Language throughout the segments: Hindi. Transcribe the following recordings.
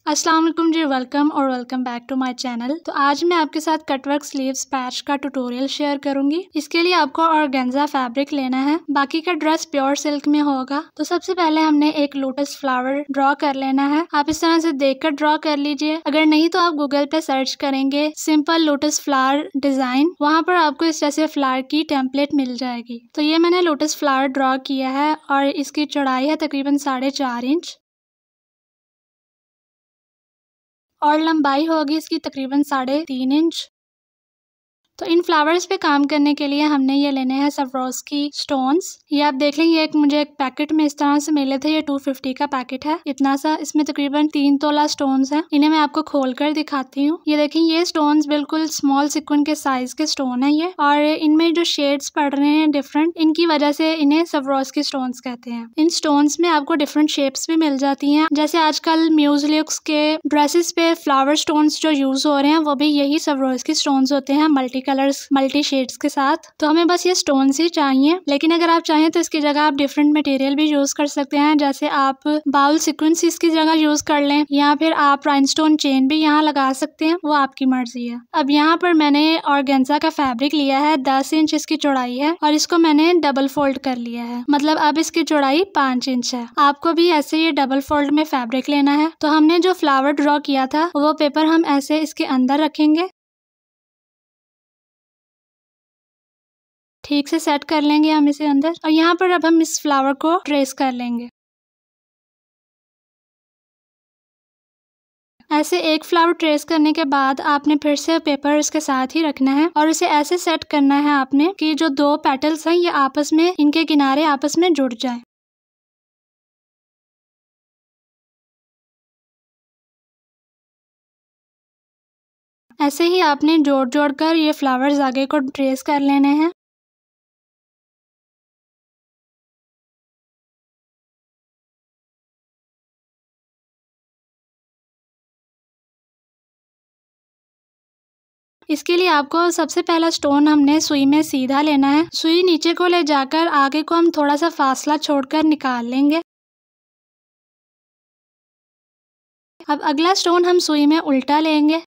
अस्सलाम वालेकुम जी, वेलकम और welcome back to my channel. तो आज मैं आपके साथ कटवर्क स्लीव्स पैच का ट्यूटोरियल शेयर करूंगी। इसके लिए आपको ऑर्गेन्जा फैब्रिक लेना है, बाकी का ड्रेस प्योर सिल्क में होगा। तो सबसे पहले हमने एक लोटस फ्लावर ड्रॉ कर लेना है। आप इस तरह से देखकर ड्रॉ कर लीजिए, अगर नहीं तो आप गूगल पे सर्च करेंगे सिंपल लोटस फ्लावर डिजाइन, वहाँ पर आपको इस तरह से फ्लावर की टेम्पलेट मिल जाएगी। तो ये मैंने लोटस फ्लावर ड्रॉ किया है और इसकी चौड़ाई है तकरीबन 4.5 इंच और लंबाई होगी इसकी तकरीबन 3.5 इंच। तो इन फ्लावर्स पे काम करने के लिए हमने ये लेने हैं सवरोस्की स्टोन्स। ये आप देख लेंगे, मुझे एक पैकेट में इस तरह से मिले थे। ये 250 का पैकेट है, इतना सा। इसमें तकरीबन 3 तोला स्टोन्स हैं। इन्हें मैं आपको खोल कर दिखाती हूँ। ये देखें, ये स्टोन्स बिल्कुल स्मॉल सिक्वन के साइज के स्टोन है ये, और इनमें जो शेड्स पड़ रहे हैं डिफरेंट, इनकी वजह से इन्हें सवरोस्की स्टोन्स कहते हैं। इन स्टोन्स में आपको डिफरेंट शेप्स भी मिल जाती हैं, जैसे आजकल म्यूजिक के ड्रेसेस पे फ्लावर स्टोन्स जो यूज हो रहे हैं वो भी यही सवरोस्की स्टोन्स होते हैं, मल्टी कलर्स मल्टी शेड्स के साथ। तो हमें बस ये स्टोन्स ही चाहिए, लेकिन अगर आप चाहें तो इसकी जगह आप डिफरेंट मटेरियल भी यूज कर सकते हैं, जैसे आप बाउल सीक्वेंस इसकी जगह यूज कर लें, या फिर आप राइनस्टोन चेन भी यहाँ लगा सकते हैं, वो आपकी मर्जी है। अब यहाँ पर मैंने ऑर्गेन्जा का फैब्रिक लिया है, 10 इंच इसकी चौड़ाई है, और इसको मैंने डबल फोल्ड कर लिया है, मतलब अब इसकी चौड़ाई 5 इंच है। आपको भी ऐसे ये डबल फोल्ड में फैब्रिक लेना है। तो हमने जो फ्लावर ड्रॉ किया था वो पेपर हम ऐसे इसके अंदर रखेंगे, ठीक से सेट कर लेंगे हम इसे अंदर, और यहाँ पर अब हम इस फ्लावर को ट्रेस कर लेंगे। ऐसे एक फ्लावर ट्रेस करने के बाद आपने फिर से पेपर इसके साथ ही रखना है, और इसे ऐसे सेट करना है आपने कि जो 2 पेटल्स हैं ये आपस में, इनके किनारे आपस में जुड़ जाए। ऐसे ही आपने जोड़ जोड़ कर ये फ्लावर्स आगे को ट्रेस कर लेने हैं। इसके लिए आपको सबसे पहला स्टोन हमने सुई में सीधा लेना है। सुई नीचे को ले जाकर आगे को हम थोड़ा सा फासला छोड़कर निकाल लेंगे। अब अगला स्टोन हम सुई में उल्टा लेंगे,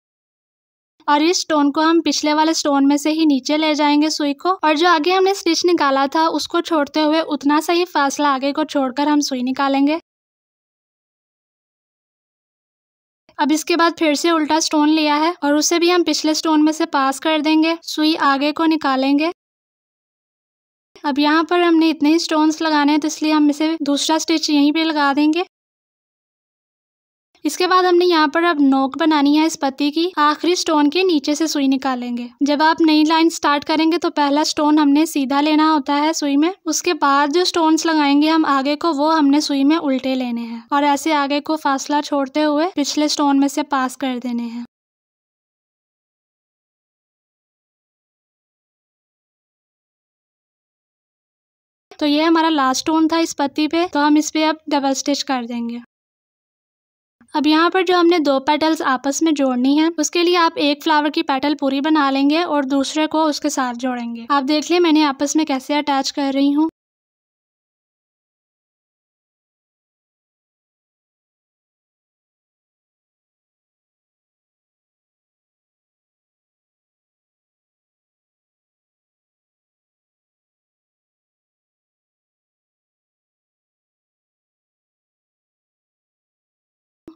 और इस स्टोन को हम पिछले वाले स्टोन में से ही नीचे ले जाएंगे सुई को, और जो आगे हमने स्टिच निकाला था उसको छोड़ते हुए उतना सा ही फासला आगे को छोड़कर हम सुई निकालेंगे। अब इसके बाद फिर से उल्टा स्टोन लिया है और उसे भी हम पिछले स्टोन में से पास कर देंगे, सुई आगे को निकालेंगे। अब यहाँ पर हमने इतने ही स्टोन्स लगाने हैं, तो इसलिए हम इसे दूसरा स्टिच यहीं पे लगा देंगे। इसके बाद हमने यहाँ पर अब नोक बनानी है इस पत्ती की। आखिरी स्टोन के नीचे से सुई निकालेंगे। जब आप नई लाइन स्टार्ट करेंगे तो पहला स्टोन हमने सीधा लेना होता है सुई में, उसके बाद जो स्टोन्स लगाएंगे हम आगे को, वो हमने सुई में उल्टे लेने हैं, और ऐसे आगे को फासला छोड़ते हुए पिछले स्टोन में से पास कर देने हैं। तो ये हमारा लास्ट स्टोन था इस पत्ती पे, तो हम इस पे अब डबल स्टिच कर देंगे। अब यहाँ पर जो हमने 2 पेटल्स आपस में जोड़नी है, उसके लिए आप एक फ्लावर की पेटल पूरी बना लेंगे और दूसरे को उसके साथ जोड़ेंगे। आप देख लिये मैंने आपस में कैसे अटैच कर रही हूँ।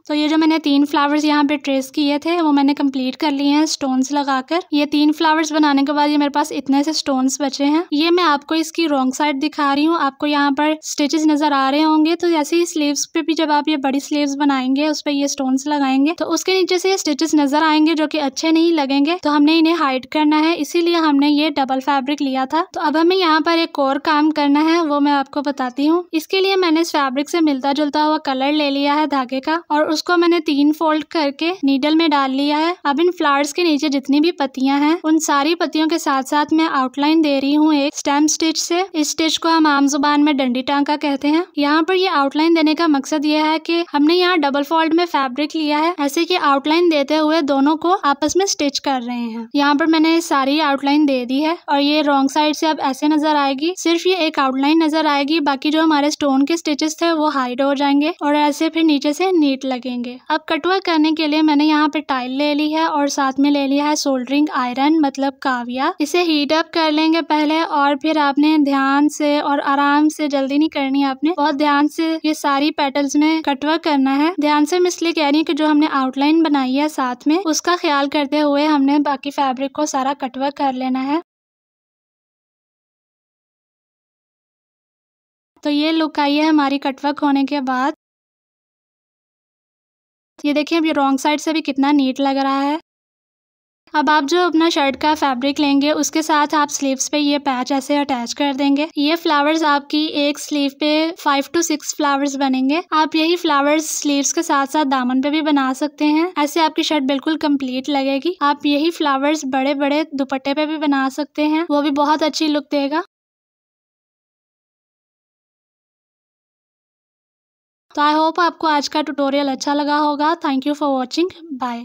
तो ये जो मैंने 3 फ्लावर्स यहाँ पे ट्रेस किए थे वो मैंने कंप्लीट कर लिए हैं स्टोन्स लगाकर। ये 3 फ्लावर्स बनाने के बाद ये मेरे पास इतने से स्टोन्स बचे हैं। ये मैं आपको इसकी रॉन्ग साइड दिखा रही हूँ, आपको यहाँ पर स्टिचेस नजर आ रहे होंगे। तो जैसे ही स्लीव्स पे भी जब आप ये बड़ी स्लीव्स बनाएंगे, उस पर ये स्टोन्स लगाएंगे, तो उसके नीचे से ये स्टिचेस नजर आएंगे जो कि अच्छे नहीं लगेंगे। तो हमने इन्हें हाइड करना है, इसीलिए हमने ये डबल फैब्रिक लिया था। तो अब हमें यहाँ पर एक और काम करना है, वो मैं आपको बताती हूँ। इसके लिए मैंने इस फैब्रिक से मिलता जुलता हुआ कलर ले लिया है धागे का, और उसको मैंने 3 फोल्ड करके नीडल में डाल लिया है। अब इन फ्लावर्स के नीचे जितनी भी पत्तियां हैं, उन सारी पत्तियों के साथ साथ मैं आउटलाइन दे रही हूँ एक स्टेम स्टिच से। इस स्टिच को हम आम जुबान में डंडी टांका कहते हैं। यहाँ पर ये आउटलाइन देने का मकसद ये है कि हमने यहाँ डबल फोल्ड में फैब्रिक लिया है, ऐसे कि आउटलाइन देते हुए दोनों को आपस में स्टिच कर रहे हैं। यहाँ पर मैंने सारी आउटलाइन दे दी है, और ये रॉन्ग साइड से अब ऐसे नजर आएगी। सिर्फ ये एक आउटलाइन नजर आएगी, बाकी जो हमारे स्टोन के स्टिचेस थे वो हाइड हो जाएंगे, और ऐसे फिर नीचे से नीट लगेगी। लगेंगे। अब कटवर्क करने के लिए मैंने यहाँ पे टाइल ले ली है और साथ में ले लिया है सोल्डरिंग आयरन मतलब काविया। इसे हीट अप कर लेंगे पहले और फिर आपने ध्यान से और आराम से, जल्दी नहीं करनी है आपने, बहुत ध्यान से ये सारी पेटल्स में कटवर्क करना है। ध्यान से मैं इसलिए कह रही हूँ कि जो हमने आउटलाइन बनाई है साथ में उसका ख्याल करते हुए हमने बाकी फैब्रिक को सारा कटवर्क कर लेना है। तो ये लुक आई है हमारी कटवर्क होने के बाद। ये देखिए अब ये रॉन्ग साइड से भी कितना नीट लग रहा है। अब आप जो अपना शर्ट का फैब्रिक लेंगे उसके साथ आप स्लीव्स पे ये पैच ऐसे अटैच कर देंगे। ये फ्लावर्स आपकी एक स्लीव पे 5 to 6 फ्लावर्स बनेंगे। आप यही फ्लावर्स स्लीव्स के साथ साथ दामन पे भी बना सकते हैं। ऐसे आपकी शर्ट बिल्कुल कंप्लीट लगेगी। आप यही फ्लावर्स बड़े बड़े दुपट्टे पे भी बना सकते हैं, वो भी बहुत अच्छी लुक देगा। तो आई होप आपको आज का ट्यूटोरियल अच्छा लगा होगा। Thank you for watching. Bye.